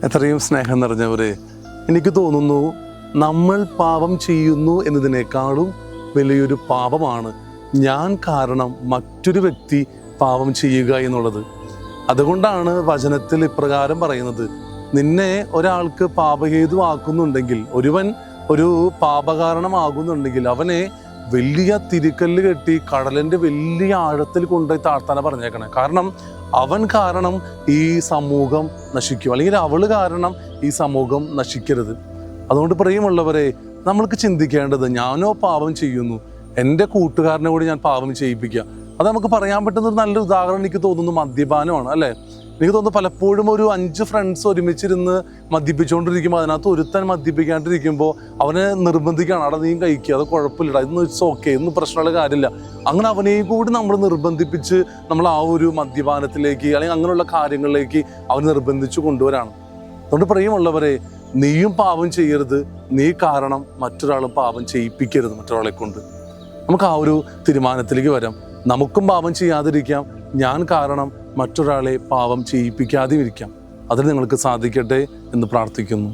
എത്രയും സ്നേഹം നിറഞ്ഞവരെ, എനിക്ക് തോന്നുന്നു നമ്മൾ പാപം ചെയ്യുന്നു എന്നതിനേക്കാളും വലിയൊരു പാപമാണ് ഞാൻ കാരണം മറ്റൊരു വ്യക്തി പാപം ചെയ്യുക എന്നുള്ളത്. അതുകൊണ്ടാണ് വചനത്തിൽ ഇപ്രകാരം പറയുന്നത്, നിന്നെ ഒരാൾക്ക് പാപഹേതുവാക്കുന്നുണ്ടെങ്കിൽ, ഒരുവൻ ഒരു പാപകാരണമാകുന്നുണ്ടെങ്കിൽ അവനെ വലിയ തിരുക്കല്ല് കെട്ടി കടലിൻ്റെ വലിയ ആഴത്തിൽ കൊണ്ടുപോയി താഴ്ത്താനാണ് പറഞ്ഞേക്കണേ. കാരണം അവൻ കാരണം ഈ സമൂഹം നശിക്കും, അല്ലെങ്കിൽ അവൾ കാരണം ഈ സമൂഹം നശിക്കരുത്. അതുകൊണ്ട് പ്രിയമുള്ളവരെ, നമ്മൾക്ക് ചിന്തിക്കേണ്ടത്, ഞാനോ പാപം ചെയ്യുന്നു, എൻ്റെ കൂട്ടുകാരനെ കൂടി ഞാൻ പാപം ചെയ്യിപ്പിക്കുക. അത് നമുക്ക് പറയാൻ പറ്റുന്നൊരു നല്ലൊരു ഉദാഹരണം എനിക്ക് തോന്നുന്നു മദ്യപാനമാണ്, അല്ലേ? എനിക്ക് തോന്നുന്നു പലപ്പോഴും ഒരു 5 ഫ്രണ്ട്സ് ഒരുമിച്ചിരുന്ന് മദ്യപിച്ചുകൊണ്ടിരിക്കുമ്പോൾ അതിനകത്ത് ഒരുത്തൻ മദ്യപിക്കാണ്ടിരിക്കുമ്പോൾ അവനെ നിർബന്ധിക്കുകയാണ്, അവിടെ നീ കഴിക്കുക, അത് കുഴപ്പമില്ല, ഇന്ന് ഇറ്റ്സ് ഓക്കെ, ഇന്ന് പ്രശ്നമുള്ള കാര്യമില്ല. അങ്ങനെ അവനെയും കൂടി നമ്മൾ നിർബന്ധിപ്പിച്ച് നമ്മൾ ആ ഒരു മദ്യപാനത്തിലേക്ക് അല്ലെങ്കിൽ അങ്ങനെയുള്ള കാര്യങ്ങളിലേക്ക് അവൻ നിർബന്ധിച്ച് കൊണ്ടുവരാണ്. അതുകൊണ്ട് പ്രിയമുള്ളവരെ, നീയും പാപം ചെയ്യരുത്, നീ കാരണം മറ്റൊരാളും പാപം ചെയ്യിപ്പിക്കരുത് മറ്റൊരാളെ കൊണ്ട്. നമുക്ക് ആ ഒരു തീരുമാനത്തിലേക്ക് വരാം. നമുക്കും പാപം ചെയ്യാതിരിക്കാം, ഞാൻ കാരണം മറ്റൊരാളെ പാപം ചെയ്യിപ്പിക്കാതെയും ഇരിക്കാം. അതിന് നിങ്ങൾക്ക് സാധിക്കട്ടെ എന്ന് പ്രാർത്ഥിക്കുന്നു.